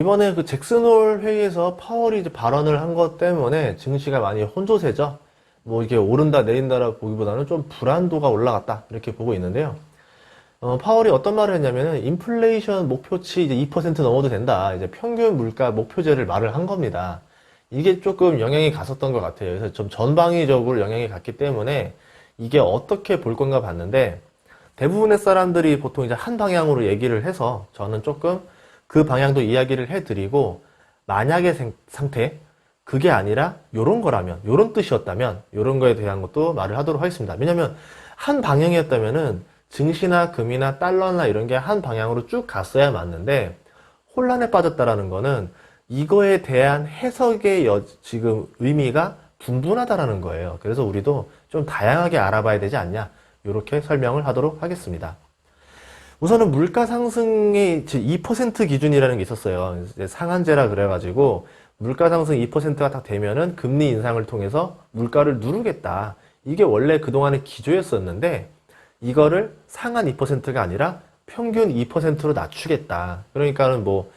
이번에 그 잭슨홀 회의에서 파월이 이제 발언을 한 것 때문에 증시가 많이 혼조세죠. 뭐 이게 오른다 내린다라고 보기보다는 좀 불안도가 올라갔다 이렇게 보고 있는데요. 파월이 어떤 말을 했냐면은 인플레이션 목표치 이제 2% 넘어도 된다. 이제 평균 물가 목표제를 말을 한 겁니다. 이게 조금 영향이 갔었던 것 같아요. 그래서 좀 전방위적으로 영향이 갔기 때문에 이게 어떻게 볼 건가 봤는데 대부분의 사람들이 보통 이제 한 방향으로 얘기를 해서 저는 조금 그 방향도 이야기를 해드리고 만약의 상태 그게 아니라 요런 거라면 요런 뜻이었다면 요런 거에 대한 것도 말을 하도록 하겠습니다. 왜냐면 한 방향이었다면은 증시나 금이나 달러나 이런 게 한 방향으로 쭉 갔어야 맞는데 혼란에 빠졌다라는 거는 이거에 대한 해석의 지금 의미가 분분하다라는 거예요. 그래서 우리도 좀 다양하게 알아봐야 되지 않냐 이렇게 설명을 하도록 하겠습니다. 우선은 물가 상승의 2% 기준이라는 게 있었어요. 상한제라 그래가지고 물가 상승 2%가 딱 되면은 금리 인상을 통해서 물가를 누르겠다. 이게 원래 그동안의 기조였었는데 이거를 상한 2%가 아니라 평균 2%로 낮추겠다. 그러니까는 뭐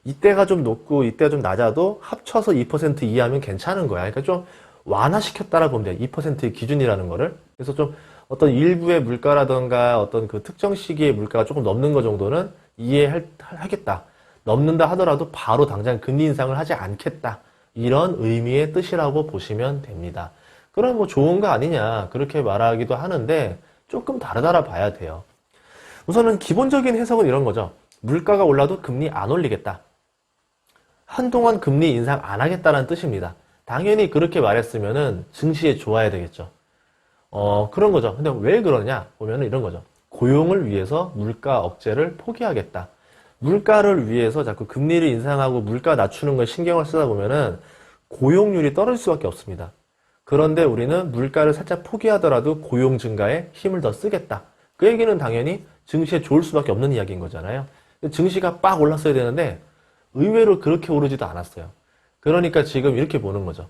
이때가 좀 높고 이때가 좀 낮아도 합쳐서 2% 이하면 괜찮은 거야. 그러니까 좀 완화시켰다라 보면 돼. 2%의 기준이라는 거를. 그래서 좀 어떤 일부의 물가라던가 어떤 그 특정 시기의 물가가 조금 넘는 것 정도는 이해하겠다. 넘는다 하더라도 바로 당장 금리 인상을 하지 않겠다. 이런 의미의 뜻이라고 보시면 됩니다. 그럼 뭐 좋은 거 아니냐 그렇게 말하기도 하는데 조금 다르다라 봐야 돼요. 우선은 기본적인 해석은 이런 거죠. 물가가 올라도 금리 안 올리겠다. 한동안 금리 인상 안 하겠다는 뜻입니다. 당연히 그렇게 말했으면은 증시에 좋아야 되겠죠. 그런 거죠. 근데 왜 그러냐 보면은 이런 거죠. 고용을 위해서 물가 억제를 포기하겠다. 물가를 위해서 자꾸 금리를 인상하고 물가 낮추는 걸 신경을 쓰다 보면은 고용률이 떨어질 수밖에 없습니다. 그런데 우리는 물가를 살짝 포기하더라도 고용 증가에 힘을 더 쓰겠다. 그 얘기는 당연히 증시에 좋을 수밖에 없는 이야기인 거잖아요. 증시가 빡 올랐어야 되는데 의외로 그렇게 오르지도 않았어요. 그러니까 지금 이렇게 보는 거죠.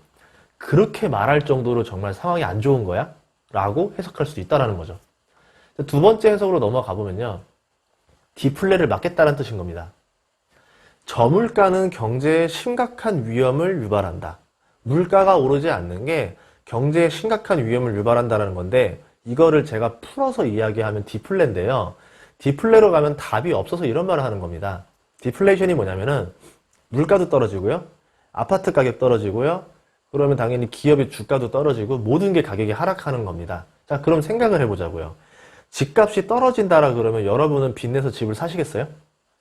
그렇게 말할 정도로 정말 상황이 안 좋은 거야? 라고 해석할 수 있다는 거죠. 두 번째 해석으로 넘어가 보면요. 디플레를 막겠다는 뜻인 겁니다. 저물가는 경제에 심각한 위험을 유발한다. 물가가 오르지 않는 게 경제에 심각한 위험을 유발한다는 건데 이거를 제가 풀어서 이야기하면 디플레인데요. 디플레로 가면 답이 없어서 이런 말을 하는 겁니다. 디플레이션이 뭐냐면은 물가도 떨어지고요. 아파트 가격 떨어지고요. 그러면 당연히 기업의 주가도 떨어지고 모든 게 가격이 하락하는 겁니다. 자, 그럼 생각을 해보자고요. 집값이 떨어진다라 그러면 여러분은 빚내서 집을 사시겠어요?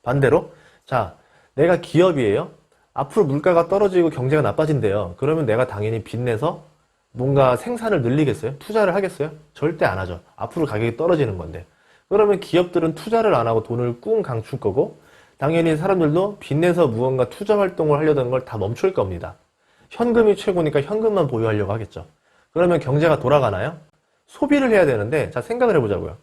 반대로? 자, 내가 기업이에요. 앞으로 물가가 떨어지고 경제가 나빠진대요. 그러면 내가 당연히 빚내서 뭔가 생산을 늘리겠어요? 투자를 하겠어요? 절대 안 하죠. 앞으로 가격이 떨어지는 건데. 그러면 기업들은 투자를 안 하고 돈을 꿍 감출 거고 당연히 사람들도 빚내서 무언가 투자 활동을 하려던 걸 다 멈출 겁니다. 현금이 최고니까 현금만 보유하려고 하겠죠. 그러면 경제가 돌아가나요? 소비를 해야 되는데 자 생각을 해보자고요.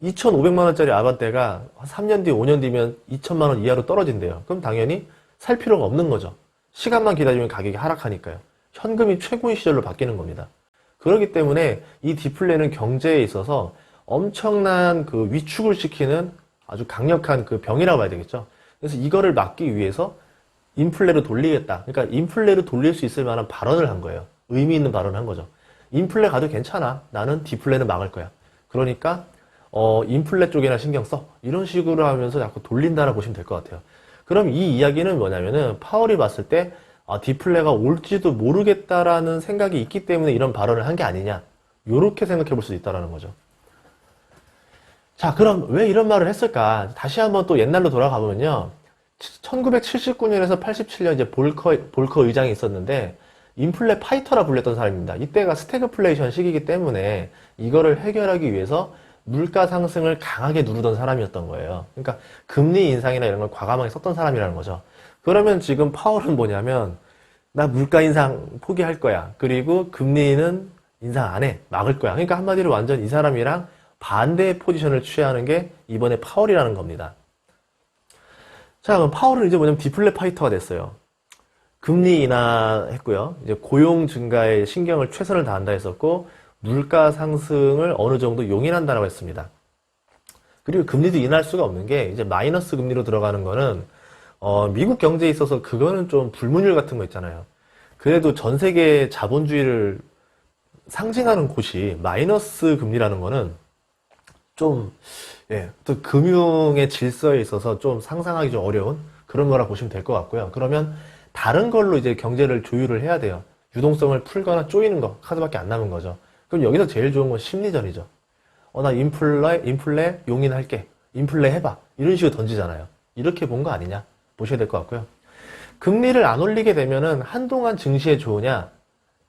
2,500만 원짜리 아반떼가 3년 뒤, 5년 뒤면 2천만 원 이하로 떨어진대요. 그럼 당연히 살 필요가 없는 거죠. 시간만 기다리면 가격이 하락하니까요. 현금이 최고의 시절로 바뀌는 겁니다. 그렇기 때문에 이 디플레는 경제에 있어서 엄청난 그 위축을 시키는 아주 강력한 그 병이라고 봐야 되겠죠. 그래서 이거를 막기 위해서 인플레로 돌리겠다. 그러니까 인플레로 돌릴 수 있을 만한 발언을 한 거예요. 의미 있는 발언을 한 거죠. 인플레 가도 괜찮아. 나는 디플레는 막을 거야. 그러니까 인플레 쪽에나 신경 써. 이런 식으로 하면서 자꾸 돌린다라고 보시면 될 것 같아요. 그럼 이 이야기는 뭐냐면은 파월이 봤을 때 디플레가 올지도 모르겠다라는 생각이 있기 때문에 이런 발언을 한 게 아니냐. 요렇게 생각해 볼 수 있다라는 거죠. 자, 그럼 왜 이런 말을 했을까? 다시 한번 또 옛날로 돌아가 보면요. 1979년에서 87년 이제 볼커 의장이 있었는데 인플레 파이터라 불렸던 사람입니다. 이때가 스태그플레이션 시기이기 때문에 이거를 해결하기 위해서 물가 상승을 강하게 누르던 사람이었던 거예요. 그러니까 금리 인상이나 이런 걸 과감하게 썼던 사람이라는 거죠. 그러면 지금 파월은 뭐냐면 나 물가 인상 포기할 거야. 그리고 금리는 인상 안 해. 막을 거야. 그러니까 한마디로 완전 이 사람이랑 반대의 포지션을 취하는 게 이번에 파월이라는 겁니다. 자, 그럼 파월은 이제 뭐냐면 디플레 파이터가 됐어요. 금리 인하했고요. 이제 고용 증가에 신경을 최선을 다한다 했었고, 물가 상승을 어느 정도 용인한다라고 했습니다. 그리고 금리도 인하할 수가 없는 게, 이제 마이너스 금리로 들어가는 거는, 미국 경제에 있어서 그거는 좀 불문율 같은 거 있잖아요. 그래도 전 세계 자본주의를 상징하는 곳이 마이너스 금리라는 거는 좀, 예, 또 금융의 질서에 있어서 좀 상상하기 좀 어려운 그런 거라 보시면 될 것 같고요. 그러면 다른 걸로 이제 경제를 조율을 해야 돼요. 유동성을 풀거나 쪼이는 거, 카드밖에 안 남은 거죠. 그럼 여기서 제일 좋은 건 심리전이죠. 나 인플레 용인할게. 인플레 해봐. 이런 식으로 던지잖아요. 이렇게 본 거 아니냐 보셔야 될 것 같고요. 금리를 안 올리게 되면은 한동안 증시에 좋으냐?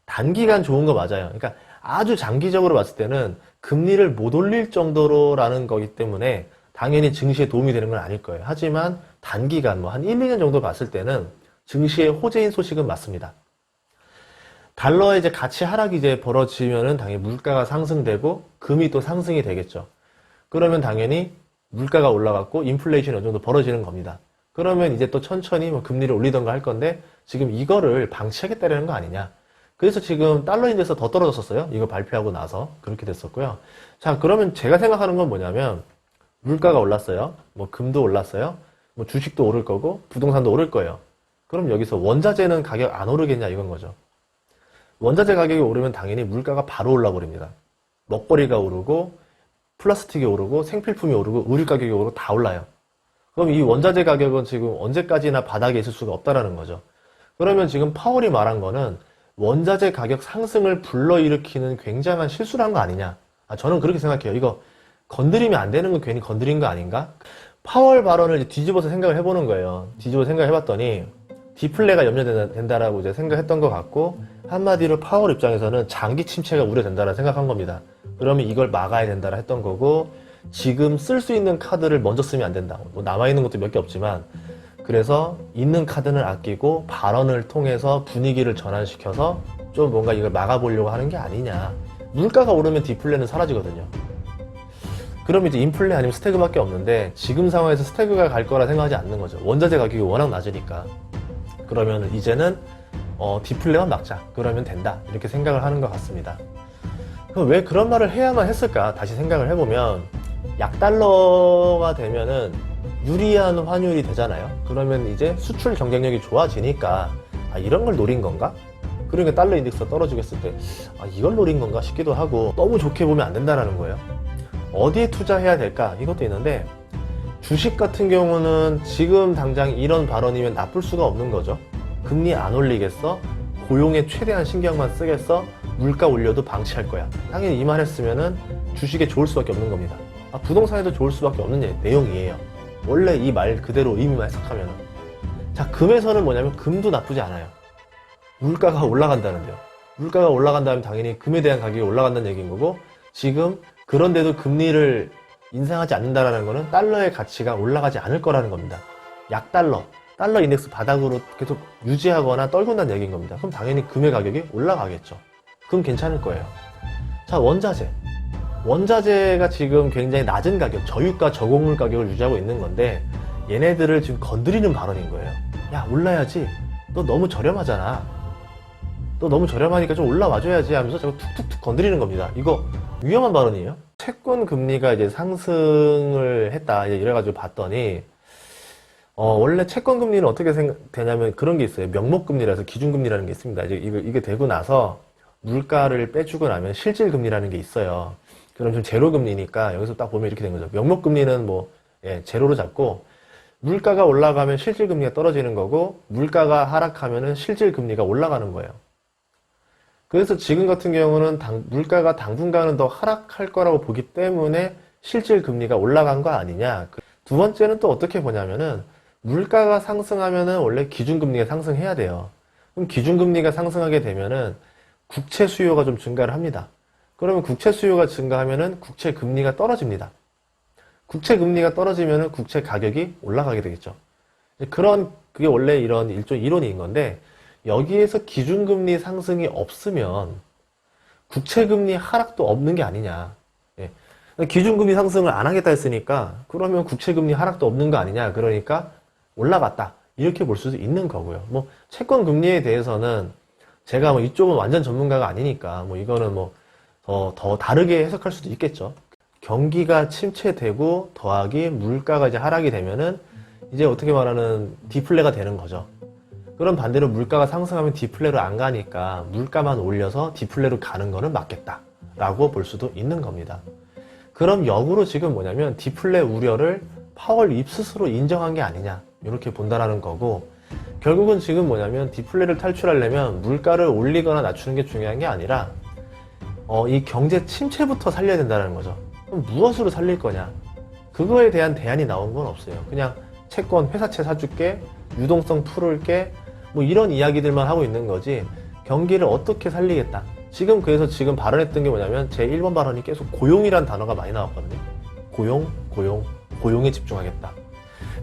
단기간 좋은 거 맞아요. 그러니까 아주 장기적으로 봤을 때는 금리를 못 올릴 정도로라는 거기 때문에 당연히 증시에 도움이 되는 건 아닐 거예요. 하지만 단기간 뭐 한 1, 2년 정도 봤을 때는 증시의 호재인 소식은 맞습니다. 달러의 이제 가치 하락이 이제 벌어지면은 당연히 물가가 상승되고 금이 또 상승이 되겠죠. 그러면 당연히 물가가 올라갔고 인플레이션이 어느 정도 벌어지는 겁니다. 그러면 이제 또 천천히 뭐 금리를 올리던가 할 건데 지금 이거를 방치하겠다는 거 아니냐. 그래서 지금 달러 인덱스 더 떨어졌었어요. 이거 발표하고 나서 그렇게 됐었고요. 자, 그러면 제가 생각하는 건 뭐냐면 물가가 올랐어요. 뭐 금도 올랐어요. 뭐 주식도 오를 거고 부동산도 오를 거예요. 그럼 여기서 원자재는 가격 안 오르겠냐 이건 거죠. 원자재 가격이 오르면 당연히 물가가 바로 올라버립니다. 먹거리가 오르고 플라스틱이 오르고 생필품이 오르고 의류 가격이 오르고 다 올라요. 그럼 이 원자재 가격은 지금 언제까지나 바닥에 있을 수가 없다라는 거죠. 그러면 지금 파월이 말한 거는 원자재 가격 상승을 불러일으키는 굉장한 실수를 한 거 아니냐. 저는 그렇게 생각해요. 이거 건드리면 안 되는 거 괜히 건드린 거 아닌가? 파월 발언을 뒤집어서 생각을 해보는 거예요. 뒤집어서 생각을 해봤더니 디플레가 염려된다라고 이제 생각했던 것 같고 한마디로 파월 입장에서는 장기 침체가 우려된다라고 생각한 겁니다. 그러면 이걸 막아야 된다라 했던 거고 지금 쓸 수 있는 카드를 먼저 쓰면 안 된다. 뭐 남아있는 것도 몇 개 없지만 그래서 있는 카드는 아끼고 발언을 통해서 분위기를 전환시켜서 좀 뭔가 이걸 막아보려고 하는 게 아니냐. 물가가 오르면 디플레는 사라지거든요. 그럼 이제 인플레 아니면 스태그밖에 없는데 지금 상황에서 스태그가 갈 거라 생각하지 않는 거죠. 원자재 가격이 워낙 낮으니까. 그러면 이제는 디플레만 막자. 그러면 된다. 이렇게 생각을 하는 것 같습니다. 그럼 왜 그런 말을 해야만 했을까? 다시 생각을 해보면 약달러가 되면은 유리한 환율이 되잖아요. 그러면 이제 수출 경쟁력이 좋아지니까 이런 걸 노린 건가? 그러니까 달러 인덱스가 떨어지고 했을 때 이걸 노린 건가 싶기도 하고 너무 좋게 보면 안 된다는 거예요. 어디에 투자해야 될까? 이것도 있는데 주식 같은 경우는 지금 당장 이런 발언이면 나쁠 수가 없는 거죠. 금리 안 올리겠어? 고용에 최대한 신경만 쓰겠어? 물가 올려도 방치할 거야. 당연히 이 말 했으면은 주식에 좋을 수밖에 없는 겁니다. 부동산에도 좋을 수밖에 없는 내용이에요. 원래 이 말 그대로 의미만 해석하면은. 자, 금에서는 뭐냐면 금도 나쁘지 않아요. 물가가 올라간다는데요. 물가가 올라간다면 당연히 금에 대한 가격이 올라간다는 얘기인 거고 지금 그런데도 금리를 인상하지 않는다라는 거는 달러의 가치가 올라가지 않을 거라는 겁니다. 약달러, 달러 인덱스 바닥으로 계속 유지하거나 떨군다는 얘기인 겁니다. 그럼 당연히 금의 가격이 올라가겠죠. 그럼 괜찮을 거예요. 자, 원자재. 원자재가 지금 굉장히 낮은 가격, 저유가 저곡물 가격을 유지하고 있는 건데 얘네들을 지금 건드리는 발언인 거예요. 야, 올라야지. 너 너무 저렴하잖아. 너 너무 저렴하니까 좀 올라와줘야지 하면서 자꾸 툭툭툭 건드리는 겁니다. 이거 위험한 발언이에요. 채권 금리가 이제 상승을 했다. 이래가지고 봤더니, 원래 채권 금리는 어떻게 되냐면 그런 게 있어요. 명목금리라서 기준금리라는 게 있습니다. 이제 이게 되고 나서 물가를 빼주고 나면 실질금리라는 게 있어요. 그럼 지금 제로금리니까 여기서 딱 보면 이렇게 된 거죠. 명목금리는 뭐, 제로로 잡고, 물가가 올라가면 실질금리가 떨어지는 거고, 물가가 하락하면은 실질금리가 올라가는 거예요. 그래서 지금 같은 경우는 물가가 당분간은 더 하락할 거라고 보기 때문에 실질 금리가 올라간 거 아니냐. 두 번째는 또 어떻게 보냐면은 물가가 상승하면은 원래 기준금리가 상승해야 돼요. 그럼 기준금리가 상승하게 되면은 국채 수요가 좀 증가를 합니다. 그러면 국채 수요가 증가하면은 국채 금리가 떨어집니다. 국채 금리가 떨어지면은 국채 가격이 올라가게 되겠죠. 그게 원래 이런 일종의 이론인 건데 여기에서 기준금리 상승이 없으면 국채금리 하락도 없는 게 아니냐. 기준금리 상승을 안 하겠다 했으니까 그러면 국채금리 하락도 없는 거 아니냐. 그러니까 올라갔다. 이렇게 볼 수도 있는 거고요. 뭐 채권금리에 대해서는 제가 뭐 이쪽은 완전 전문가가 아니니까 뭐 이거는 뭐 더 다르게 해석할 수도 있겠죠. 경기가 침체되고 더하기 물가가 이제 하락이 되면은 이제 어떻게 말하는 디플레가 되는 거죠. 그럼 반대로 물가가 상승하면 디플레로 안 가니까 물가만 올려서 디플레로 가는 거는 맞겠다 라고 볼 수도 있는 겁니다. 그럼 역으로 지금 뭐냐면 디플레 우려를 파월 립 스스로 인정한 게 아니냐 이렇게 본다라는 거고, 결국은 지금 뭐냐면 디플레를 탈출하려면 물가를 올리거나 낮추는 게 중요한 게 아니라 이 경제 침체부터 살려야 된다는 거죠. 그럼 무엇으로 살릴 거냐, 그거에 대한 대안이 나온 건 없어요. 그냥 채권 회사채 사줄게, 유동성 풀을게, 뭐 이런 이야기들만 하고 있는 거지 경기를 어떻게 살리겠다. 지금 그래서 지금 발언했던 게 뭐냐면 제 1번 발언이 계속 고용이란 단어가 많이 나왔거든요. 고용에 집중하겠다.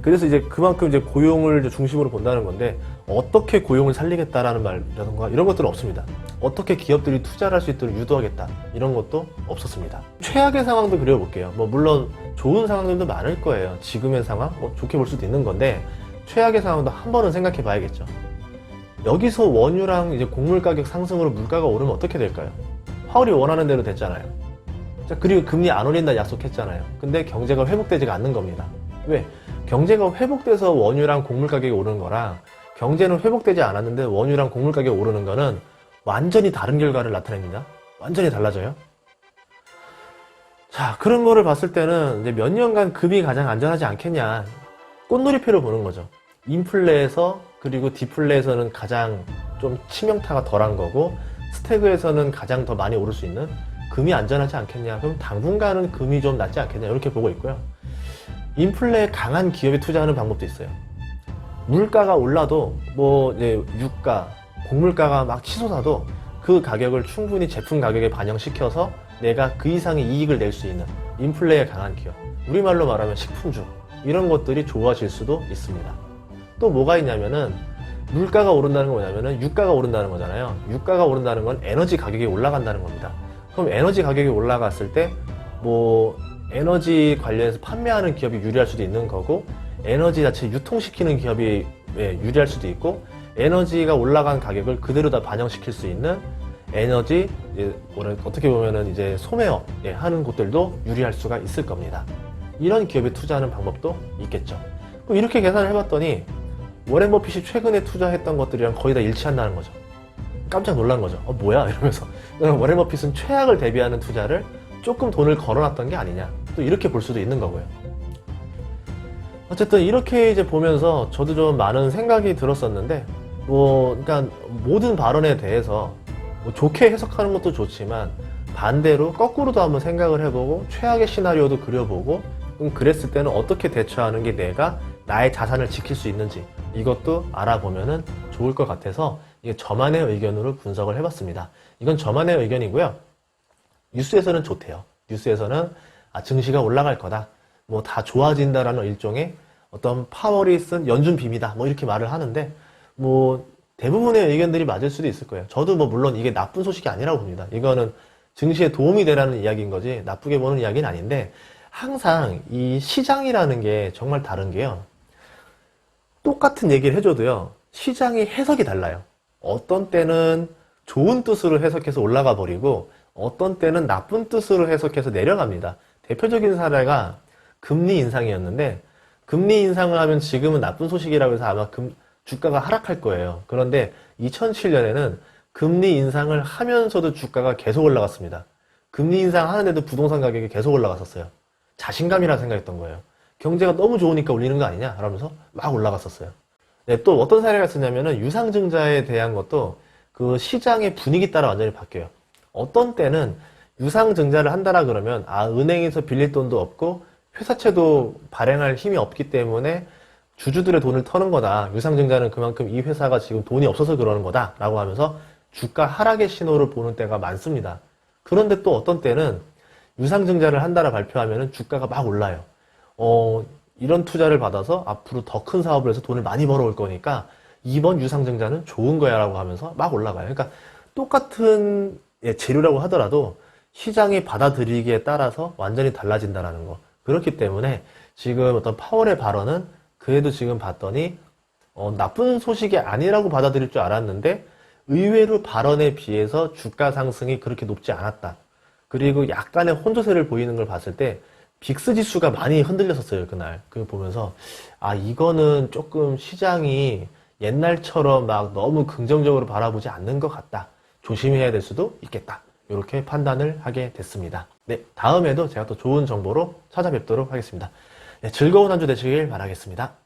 그래서 이제 그만큼 이제 고용을 중심으로 본다는 건데, 어떻게 고용을 살리겠다라는 말이라던가 이런 것들은 없습니다. 어떻게 기업들이 투자를 할 수 있도록 유도하겠다 이런 것도 없었습니다. 최악의 상황도 그려볼게요. 뭐 물론 좋은 상황들도 많을 거예요. 지금의 상황 뭐 좋게 볼 수도 있는 건데, 최악의 상황도 한 번은 생각해 봐야겠죠. 여기서 원유랑 이제 곡물 가격 상승으로 물가가 오르면 어떻게 될까요? 파월이 원하는 대로 됐잖아요. 자, 그리고 금리 안 올린다 약속했잖아요. 근데 경제가 회복되지가 않는 겁니다. 왜? 경제가 회복돼서 원유랑 곡물 가격이 오르는 거랑 경제는 회복되지 않았는데 원유랑 곡물 가격이 오르는 거는 완전히 다른 결과를 나타냅니다. 완전히 달라져요. 자, 그런 거를 봤을 때는 이제 몇 년간 금이 가장 안전하지 않겠냐. 꽃놀이표로 보는 거죠. 인플레에서 그리고 디플레에서는 가장 좀 치명타가 덜한 거고, 스태그에서는 가장 더 많이 오를 수 있는 금이 안전하지 않겠냐. 그럼 당분간은 금이 좀 낫지 않겠냐 이렇게 보고 있고요. 인플레에 강한 기업에 투자하는 방법도 있어요. 물가가 올라도 뭐 이제 유가, 곡물가가 막 치솟아도 그 가격을 충분히 제품 가격에 반영시켜서 내가 그 이상의 이익을 낼 수 있는 인플레에 강한 기업, 우리말로 말하면 식품주, 이런 것들이 좋아질 수도 있습니다. 또 뭐가 있냐면은 물가가 오른다는 건 뭐냐면은 유가가 오른다는 거잖아요. 유가가 오른다는 건 에너지 가격이 올라간다는 겁니다. 그럼 에너지 가격이 올라갔을 때 뭐 에너지 관련해서 판매하는 기업이 유리할 수도 있는 거고, 에너지 자체 유통시키는 기업이 유리할 수도 있고, 에너지가 올라간 가격을 그대로 다 반영시킬 수 있는 에너지 어떻게 보면은 이제 소매업 하는 곳들도 유리할 수가 있을 겁니다. 이런 기업에 투자하는 방법도 있겠죠. 그럼 이렇게 계산을 해봤더니 워렌 버핏이 최근에 투자했던 것들이랑 거의 다 일치한다는 거죠. 깜짝 놀란 거죠. 뭐야? 이러면서. 워렌 버핏은 최악을 대비하는 투자를 조금 돈을 걸어놨던 게 아니냐. 또 이렇게 볼 수도 있는 거고요. 어쨌든 이렇게 이제 보면서 저도 좀 많은 생각이 들었었는데, 그러니까 모든 발언에 대해서 좋게 해석하는 것도 좋지만 반대로 거꾸로도 한번 생각을 해보고 최악의 시나리오도 그려보고, 그럼 그랬을 때는 어떻게 대처하는 게 내가 나의 자산을 지킬 수 있는지 이것도 알아보면은 좋을 것 같아서 이게 저만의 의견으로 분석을 해봤습니다. 이건 저만의 의견이고요. 뉴스에서는 좋대요. 뉴스에서는 증시가 올라갈 거다, 뭐 다 좋아진다라는 일종의 어떤 파월이 쓴 연준 빔이다, 뭐 이렇게 말을 하는데, 뭐 대부분의 의견들이 맞을 수도 있을 거예요. 저도 뭐 물론 이게 나쁜 소식이 아니라고 봅니다. 이거는 증시에 도움이 되라는 이야기인 거지 나쁘게 보는 이야기는 아닌데, 항상 이 시장이라는 게 정말 다른 게요. 똑같은 얘기를 해줘도요, 시장의 해석이 달라요. 어떤 때는 좋은 뜻으로 해석해서 올라가 버리고, 어떤 때는 나쁜 뜻으로 해석해서 내려갑니다. 대표적인 사례가 금리 인상이었는데, 금리 인상을 하면 지금은 나쁜 소식이라고 해서 아마 주가가 하락할 거예요. 그런데 2007년에는 금리 인상을 하면서도 주가가 계속 올라갔습니다. 금리 인상하는데도 부동산 가격이 계속 올라갔었어요. 자신감이라 생각했던 거예요. 경제가 너무 좋으니까 올리는 거 아니냐? 라면서 막 올라갔었어요. 네, 또 어떤 사례가 있었냐면은 유상증자에 대한 것도 그 시장의 분위기 따라 완전히 바뀌어요. 어떤 때는 유상증자를 한다라 그러면 은행에서 빌릴 돈도 없고 회사채도 발행할 힘이 없기 때문에 주주들의 돈을 터는 거다. 유상증자는 그만큼 이 회사가 지금 돈이 없어서 그러는 거다 라고 하면서 주가 하락의 신호를 보는 때가 많습니다. 그런데 또 어떤 때는 유상증자를 한다라 발표하면 주가가 막 올라요. 이런 투자를 받아서 앞으로 더 큰 사업을 해서 돈을 많이 벌어올 거니까 이번 유상증자는 좋은 거야 라고 하면서 막 올라가요. 그러니까 똑같은 재료라고 하더라도 시장이 받아들이기에 따라서 완전히 달라진다는 거. 그렇기 때문에 지금 어떤 파월의 발언은 그래도 지금 봤더니 나쁜 소식이 아니라고 받아들일 줄 알았는데 의외로 발언에 비해서 주가 상승이 그렇게 높지 않았다. 그리고 약간의 혼조세를 보이는 걸 봤을 때 빅스 지수가 많이 흔들렸었어요, 그날. 그 보면서, 아, 이거는 조금 시장이 옛날처럼 막 너무 긍정적으로 바라보지 않는 것 같다. 조심해야 될 수도 있겠다. 이렇게 판단을 하게 됐습니다. 네, 다음에도 제가 또 좋은 정보로 찾아뵙도록 하겠습니다. 네, 즐거운 한 주 되시길 바라겠습니다.